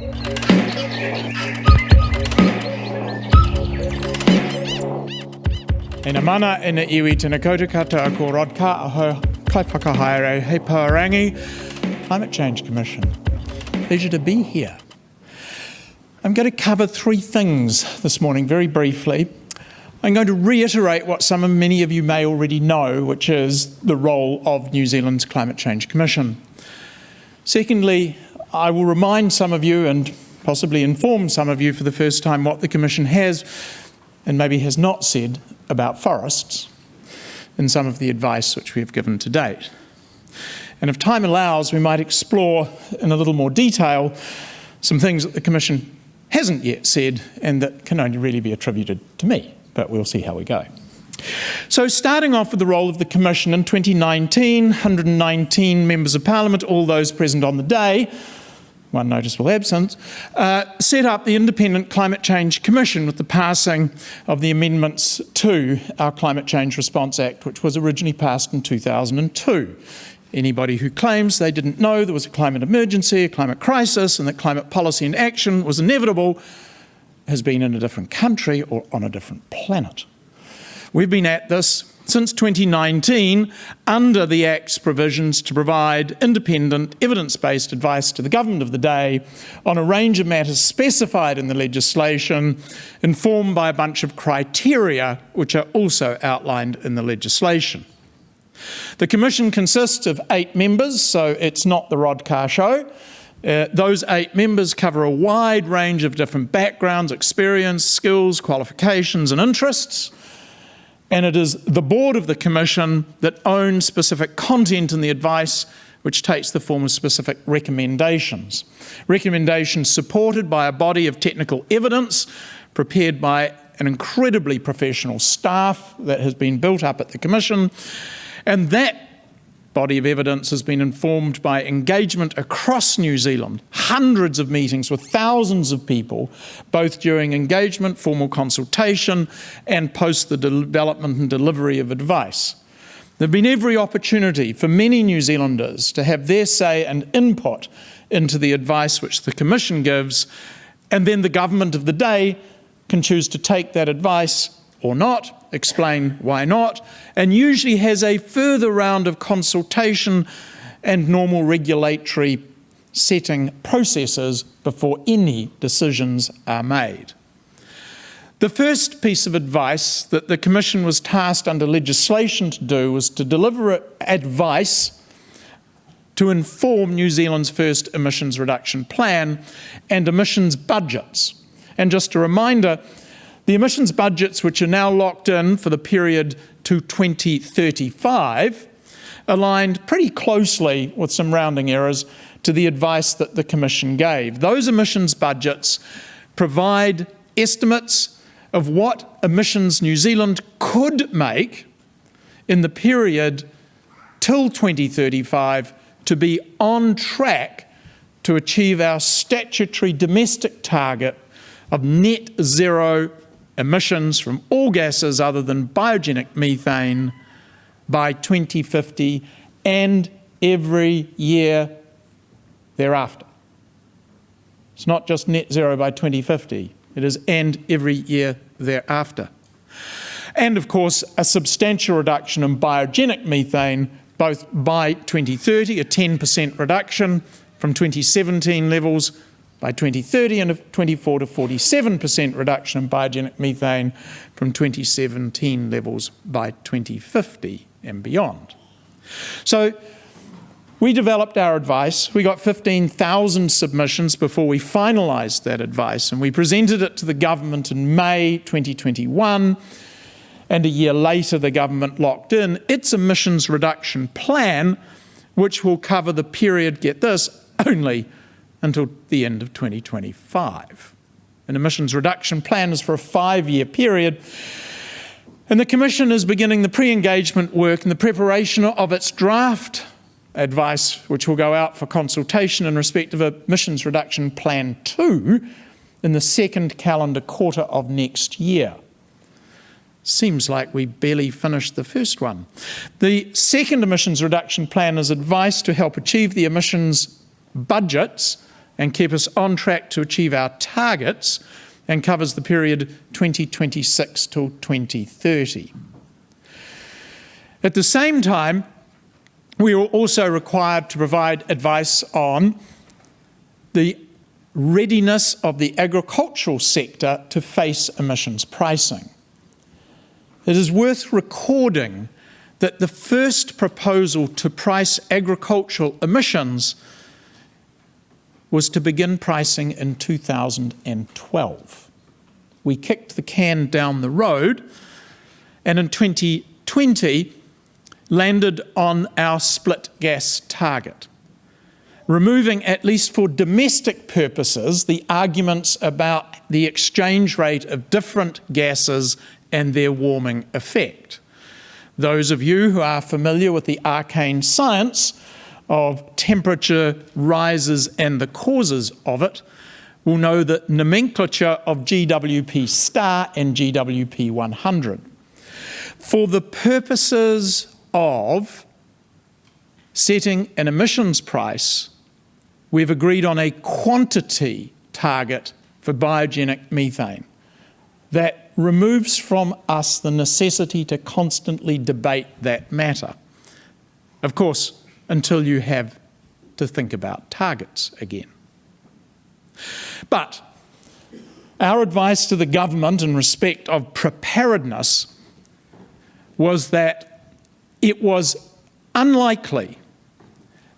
E na mana e na iwi tēnā koutou katoa ko Rod Carr aho kai whakahaere hei Paurangi Climate Change Commission. Pleasure to be here. I'm going to cover three things this morning very briefly. I'm going to reiterate what many of you may already know, which is the role of New Zealand's Climate Change Commission. Secondly, I will remind some of you and possibly inform some of you for the first time what the Commission has and maybe has not said about forests in some of the advice which we have given to date. And if time allows, we might explore in a little more detail some things that the Commission hasn't yet said and that can only really be attributed to me, but we'll see how we go. So starting off with the role of the Commission in 2019, 119 members of Parliament, all those present on the day, one noticeable absence, set up the Independent Climate Change Commission with the passing of the amendments to our Climate Change Response Act, which was originally passed in 2002. Anybody who claims they didn't know there was a climate emergency, a climate crisis, and that climate policy and action was inevitable has been in a different country or on a different planet. We've been at this since 2019 under the Act's provisions to provide independent, evidence-based advice to the government of the day on a range of matters specified in the legislation, informed by a bunch of criteria which are also outlined in the legislation. The Commission consists of 8 members, so it's not the Rod Carr show. Those 8 members cover a wide range of different backgrounds, experience, skills, qualifications and interests. And it is the board of the Commission that owns specific content in the advice which takes the form of specific recommendations. Recommendations supported by a body of technical evidence prepared by an incredibly professional staff that has been built up at the Commission. And that body of evidence has been informed by engagement across New Zealand, hundreds of meetings with thousands of people, both during engagement, formal consultation, and post the development and delivery of advice. There have been every opportunity for many New Zealanders to have their say and input into the advice which the Commission gives, and then the government of the day can choose to take that advice or not, explain why not, and usually has a further round of consultation and normal regulatory setting processes before any decisions are made. The first piece of advice that the Commission was tasked under legislation to do was to deliver advice to inform New Zealand's first emissions reduction plan and emissions budgets. And just a reminder, the emissions budgets, which are now locked in for the period to 2035, aligned pretty closely, with some rounding errors, to the advice that the Commission gave. Those emissions budgets provide estimates of what emissions New Zealand could make in the period till 2035 to be on track to achieve our statutory domestic target of net zero emissions from all gases other than biogenic methane by 2050 and every year thereafter. It's not just net zero by 2050, it is and every year thereafter. And of course, a substantial reduction in biogenic methane, both by 2030, a 10% reduction from 2017 levels by 2030, and a 24 to 47% reduction in biogenic methane from 2017 levels by 2050 and beyond. So we developed our advice. We got 15,000 submissions before we finalised that advice, and we presented it to the government in May 2021, and a year later the government locked in its emissions reduction plan, which will cover the period, get this, only until the end of 2025. An emissions reduction plan is for a 5-year period, and the Commission is beginning the pre-engagement work and the preparation of its draft advice, which will go out for consultation in respect of emissions reduction plan 2 in the second calendar quarter of next year. Seems like we barely finished the first one. The second emissions reduction plan is advice to help achieve the emissions budgets and keep us on track to achieve our targets and covers the period 2026 till 2030. At the same time, we are also required to provide advice on the readiness of the agricultural sector to face emissions pricing. It is worth recording that the first proposal to price agricultural emissions was to begin pricing in 2012. We kicked the can down the road, and in 2020 landed on our split gas target, removing, at least for domestic purposes, the arguments about the exchange rate of different gases and their warming effect. Those of you who are familiar with the arcane science of temperature rises and the causes of it will know the nomenclature of GWP star and GWP 100. For the purposes of setting an emissions price, we've agreed on a quantity target for biogenic methane that removes from us the necessity to constantly debate that matter. Of course, until you have to think about targets again. But our advice to the government in respect of preparedness was that it was unlikely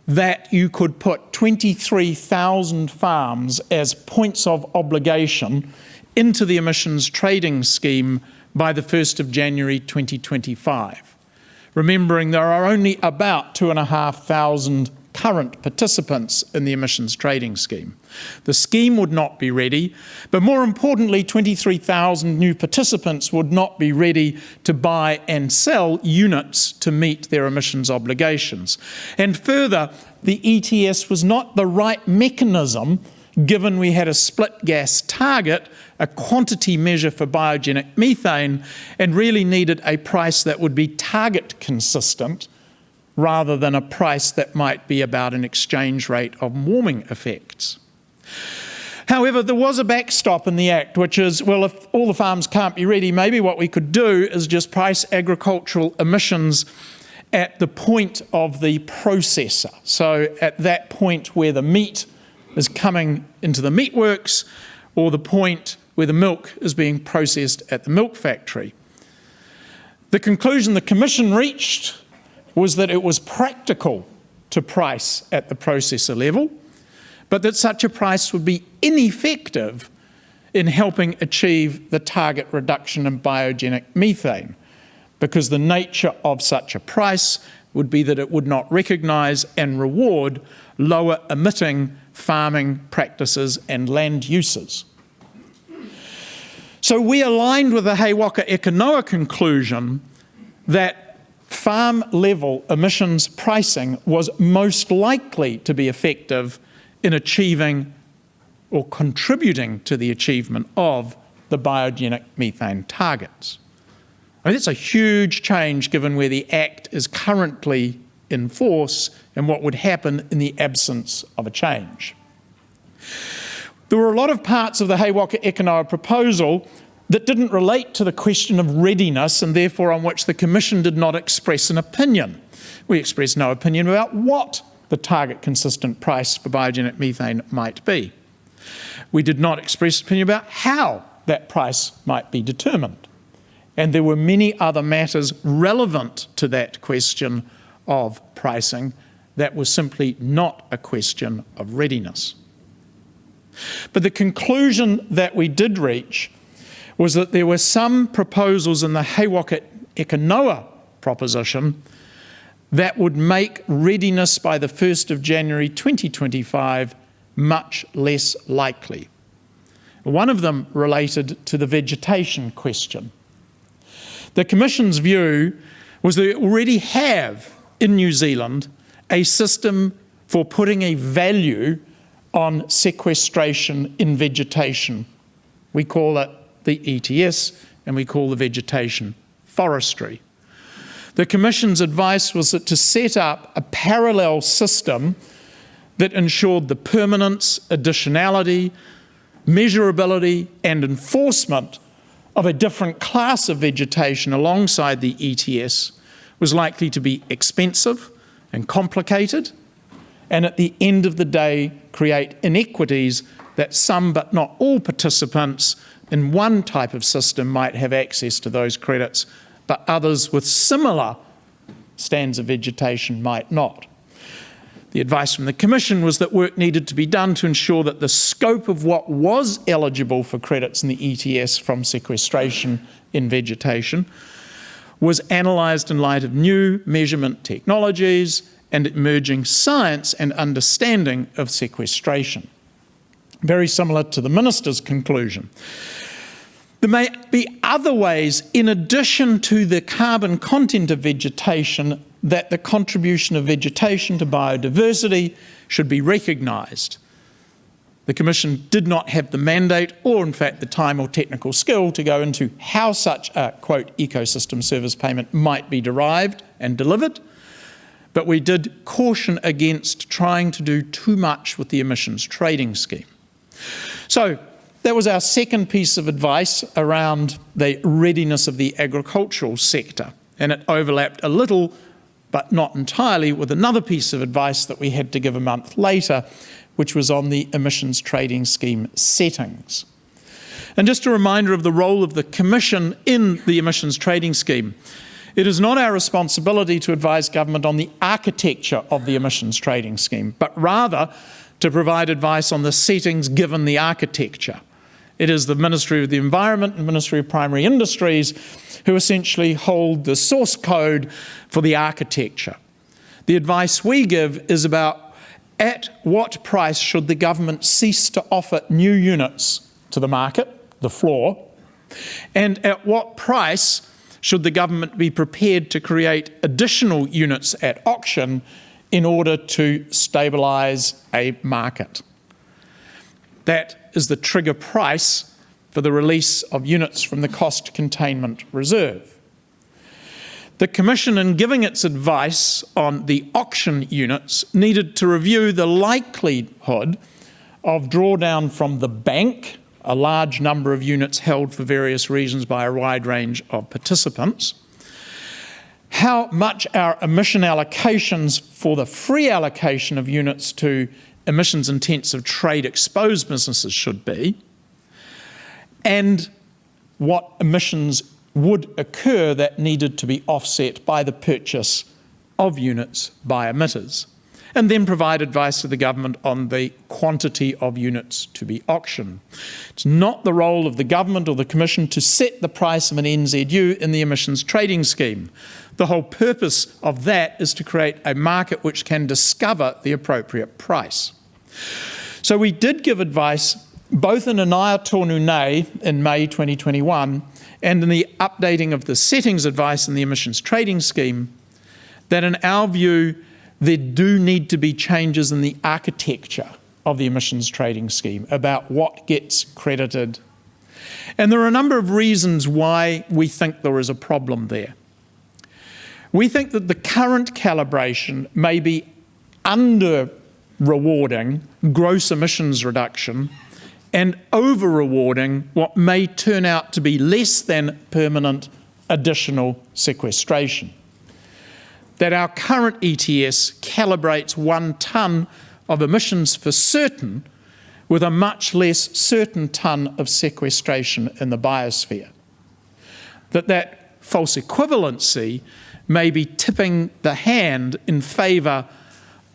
that you could put 23,000 farms as points of obligation into the emissions trading scheme by the 1st of January 2025. Remembering there are only about 2,500 current participants in the emissions trading scheme. The scheme would not be ready, but more importantly, 23,000 new participants would not be ready to buy and sell units to meet their emissions obligations. And further, the ETS was not the right mechanism, given we had a split gas target, a quantity measure for biogenic methane, and really needed a price that would be target consistent rather than a price that might be about an exchange rate of warming effects. However, there was a backstop in the Act, which is, well, if all the farms can't be ready, maybe what we could do is just price agricultural emissions at the point of the processor. So at that point where the meat is coming into the meatworks, or the point where the milk is being processed at the milk factory. The conclusion the Commission reached was that it was practical to price at the processor level, but that such a price would be ineffective in helping achieve the target reduction in biogenic methane, because the nature of such a price would be that it would not recognise and reward lower emitting farming practices and land uses. So we aligned with the He-Waka-Eke-Noa conclusion that farm-level emissions pricing was most likely to be effective in achieving or contributing to the achievement of the biogenic methane targets. I mean, that's a huge change given where the Act is currently in force and what would happen in the absence of a change. There were a lot of parts of the He-Waka-Eke-Noa proposal that didn't relate to the question of readiness and therefore on which the Commission did not express an opinion. We expressed no opinion about what the target consistent price for biogenic methane might be. We did not express opinion about how that price might be determined. And there were many other matters relevant to that question of pricing that was simply not a question of readiness. But the conclusion that we did reach was that there were some proposals in the He-Waka-Eke-Noa proposition that would make readiness by the 1st of January 2025 much less likely. One of them related to the vegetation question. The Commission's view was that we already have in New Zealand a system for putting a value on sequestration in vegetation. We call it the ETS, and we call the vegetation forestry. The Commission's advice was that to set up a parallel system that ensured the permanence, additionality, measurability and enforcement of a different class of vegetation alongside the ETS was likely to be expensive and complicated, and at the end of the day create inequities that some but not all participants in one type of system might have access to those credits, but others with similar stands of vegetation might not. The advice from the Commission was that work needed to be done to ensure that the scope of what was eligible for credits in the ETS from sequestration in vegetation was analysed in light of new measurement technologies and emerging science and understanding of sequestration. Very similar to the Minister's conclusion. There may be other ways, in addition to the carbon content of vegetation, that the contribution of vegetation to biodiversity should be recognised. The Commission did not have the mandate or, in fact, the time or technical skill to go into how such a, quote, ecosystem service payment might be derived and delivered, but we did caution against trying to do too much with the emissions trading scheme. So that was our second piece of advice around the readiness of the agricultural sector, and it overlapped a little, but not entirely, with another piece of advice that we had to give a month later, which was on the emissions trading scheme settings. And just a reminder of the role of the Commission in the emissions trading scheme. It is not our responsibility to advise government on the architecture of the emissions trading scheme, but rather to provide advice on the settings given the architecture. It is the Ministry of the Environment and Ministry of Primary Industries who essentially hold the source code for the architecture. The advice we give is about at what price should the government cease to offer new units to the market, the floor, and at what price should the government be prepared to create additional units at auction in order to stabilise a market. That is the trigger price for the release of units from the cost containment reserve. The Commission, in giving its advice on the auction units, needed to review the likelihood of drawdown from the bank, a large number of units held for various reasons by a wide range of participants, how much our emission allocations for the free allocation of units to emissions-intensive trade-exposed businesses should be, and what emissions would occur that needed to be offset by the purchase of units by emitters, and then provide advice to the government on the quantity of units to be auctioned. It's not the role of the government or the Commission to set the price of an NZU in the emissions trading scheme. The whole purpose of that is to create a market which can discover the appropriate price. So we did give advice both in Anaya Tonu Nei in May 2021 and in the updating of the settings advice in the emissions trading scheme that in our view there do need to be changes in the architecture of the emissions trading scheme about what gets credited. And there are a number of reasons why we think there is a problem there. We think that the current calibration may be under-rewarding gross emissions reduction and over-rewarding what may turn out to be less than permanent additional sequestration. That our current ETS calibrates 1 tonne of emissions for certain with a much less certain tonne of sequestration in the biosphere. That false equivalency may be tipping the hand in favour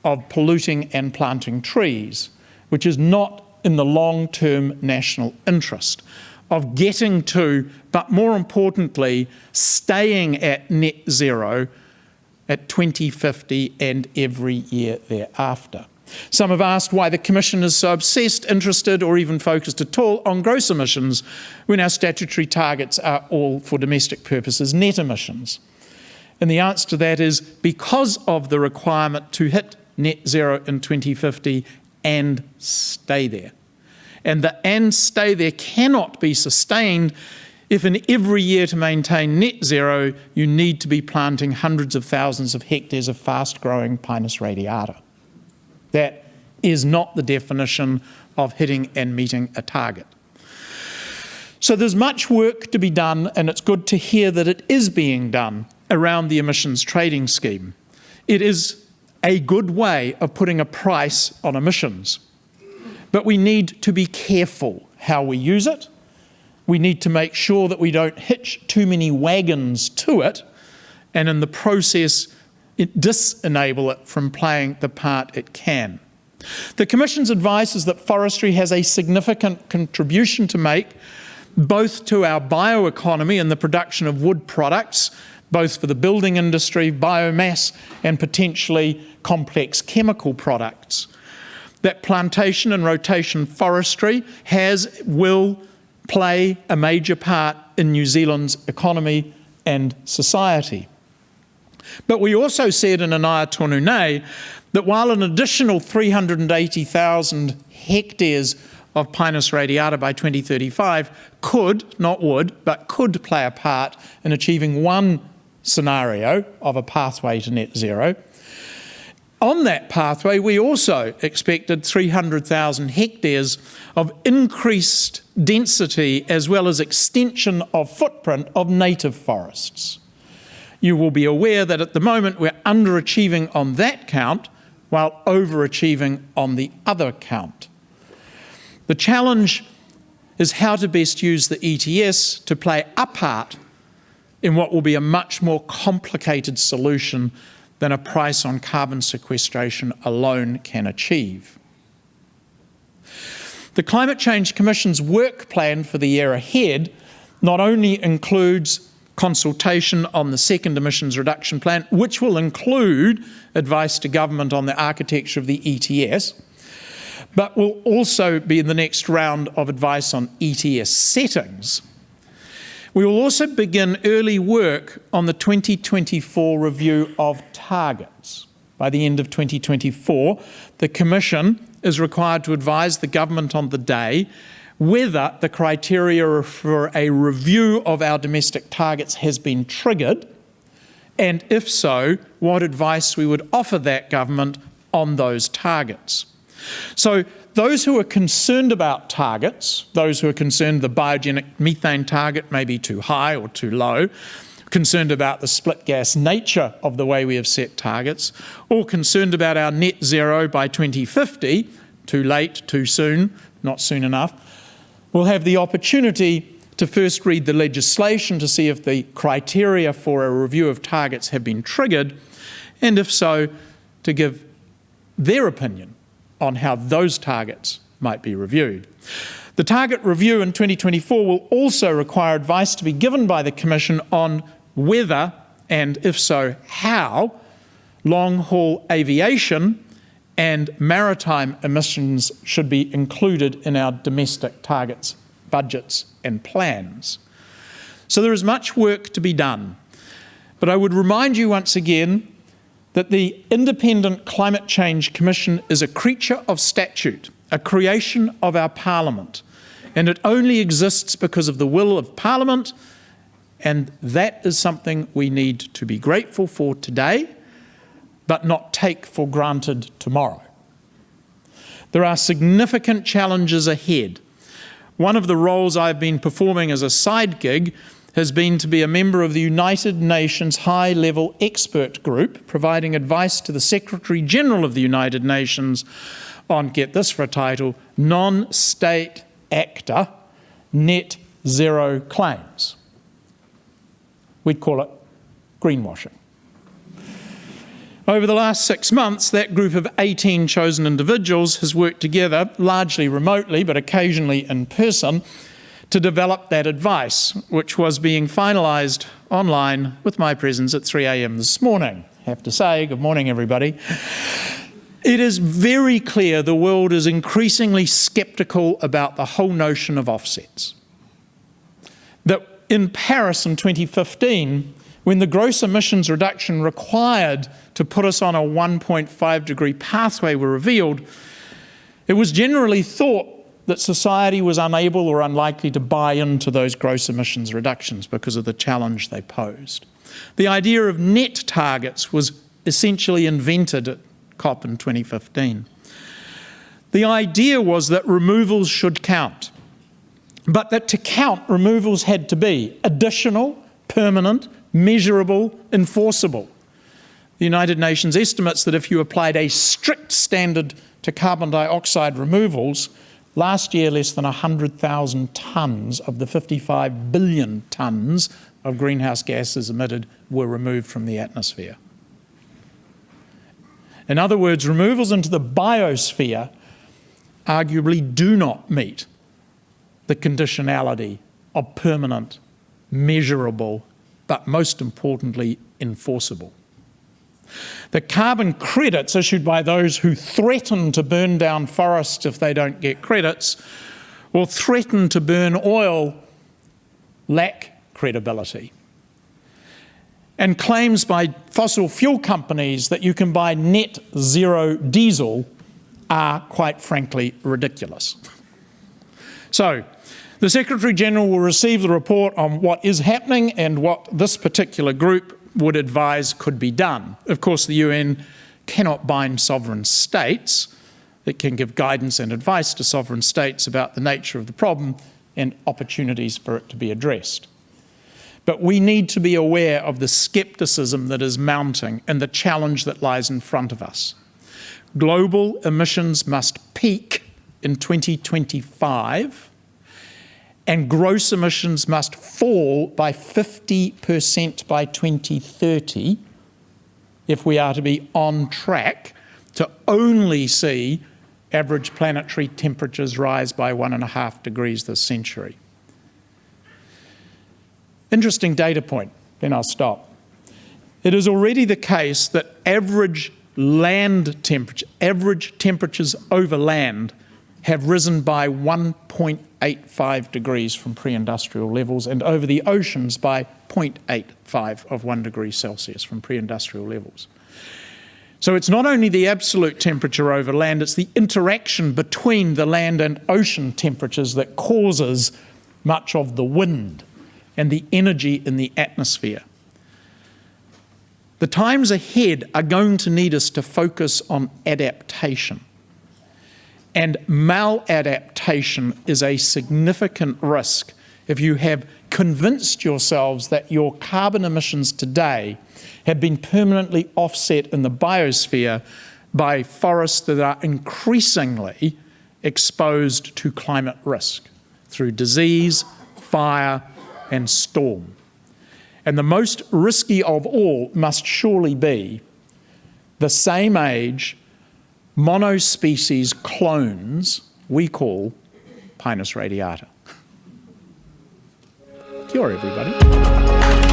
of polluting and planting trees, which is not in the long-term national interest of getting to, but more importantly, staying at net zero at 2050 and every year thereafter. Some have asked why the Commission is so obsessed, interested, or even focused at all on gross emissions when our statutory targets are all, for domestic purposes, net emissions. And the answer to that is because of the requirement to hit net zero in 2050 and stay there. And the and stay there cannot be sustained if in every year to maintain net zero, you need to be planting hundreds of thousands of hectares of fast-growing Pinus radiata. That is not the definition of hitting and meeting a target. So there's much work to be done, and it's good to hear that it is being done around the emissions trading scheme. It is a good way of putting a price on emissions. But we need to be careful how we use it. We need to make sure that we don't hitch too many wagons to it, and in the process, disenable it from playing the part it can. The Commission's advice is that forestry has a significant contribution to make, both to our bioeconomy and the production of wood products, both for the building industry, biomass, and potentially complex chemical products. That plantation and rotation forestry will play a major part in New Zealand's economy and society. But we also said in Anaia Tonu Nei that while an additional 380,000 hectares of Pinus radiata by 2035 could, not would, but could play a part in achieving one scenario of a pathway to net zero, on that pathway we also expected 300,000 hectares of increased density as well as extension of footprint of native forests. You will be aware that at the moment we're underachieving on that count while overachieving on the other count. The challenge is how to best use the ETS to play a part in what will be a much more complicated solution than a price on carbon sequestration alone can achieve. The Climate Change Commission's work plan for the year ahead not only includes consultation on the second emissions reduction plan, which will include advice to government on the architecture of the ETS, but will also be in the next round of advice on ETS settings. We will also begin early work on the 2024 review of targets. By the end of 2024, the Commission is required to advise the government on the day whether the criteria for a review of our domestic targets has been triggered, and if so, what advice we would offer that government on those targets. So those who are concerned about targets, those who are concerned the biogenic methane target may be too high or too low, concerned about the split gas nature of the way we have set targets, or concerned about our net zero by 2050, too late, too soon, not soon enough, will have the opportunity to first read the legislation to see if the criteria for a review of targets have been triggered, and if so, to give their opinion on how those targets might be reviewed. The target review in 2024 will also require advice to be given by the Commission on whether, and if so, how, long-haul aviation and maritime emissions should be included in our domestic targets, budgets and plans. So there is much work to be done, but I would remind you once again that the Independent Climate Change Commission is a creature of statute, a creation of our Parliament, and it only exists because of the will of Parliament, and that is something we need to be grateful for today, but not take for granted tomorrow. There are significant challenges ahead. One of the roles I've been performing as a side gig has been to be a member of the United Nations High-Level Expert Group, providing advice to the Secretary-General of the United Nations on, get this for a title, non-state actor net zero claims. We'd call it greenwashing. Over the last 6 months, that group of 18 chosen individuals has worked together, largely remotely, but occasionally in person, to develop that advice, which was being finalised online with my presence at 3 a.m. this morning. I have to say, good morning, everybody. It is very clear the world is increasingly sceptical about the whole notion of offsets. That in Paris in 2015, when the gross emissions reduction required to put us on a 1.5 degree pathway were revealed, it was generally thought that society was unable or unlikely to buy into those gross emissions reductions because of the challenge they posed. The idea of net targets was essentially invented at COP in 2015. The idea was that removals should count, but that to count, removals had to be additional, permanent, measurable, enforceable. The United Nations estimates that if you applied a strict standard to carbon dioxide removals, last year less than 100,000 tonnes of the 55 billion tonnes of greenhouse gases emitted were removed from the atmosphere. In other words, removals into the biosphere arguably do not meet the conditionality of permanent, measurable, but most importantly, enforceable. The carbon credits issued by those who threaten to burn down forests if they don't get credits, or threaten to burn oil, lack credibility. And claims by fossil fuel companies that you can buy net zero diesel are, quite frankly, ridiculous. So, the Secretary-General will receive the report on what is happening and what this particular group would advise could be done. Of course, the UN cannot bind sovereign states. It can give guidance and advice to sovereign states about the nature of the problem and opportunities for it to be addressed. But we need to be aware of the scepticism that is mounting and the challenge that lies in front of us. Global emissions must peak in 2025, and gross emissions must fall by 50% by 2030 if we are to be on track to only see average planetary temperatures rise by 1.5 degrees this century. Interesting data point, then I'll stop. It is already the case that average temperatures over land have risen by 1.85 degrees from pre-industrial levels, and over the oceans by 0.85 of 1 degree Celsius from pre-industrial levels. So it's not only the absolute temperature over land, it's the interaction between the land and ocean temperatures that causes much of the wind and the energy in the atmosphere. The times ahead are going to need us to focus on adaptation. And maladaptation is a significant risk if you have convinced yourselves that your carbon emissions today have been permanently offset in the biosphere by forests that are increasingly exposed to climate risk through disease, fire, and storm. And the most risky of all must surely be the same age monospecies clones we call Pinus radiata. Kia ora, everybody.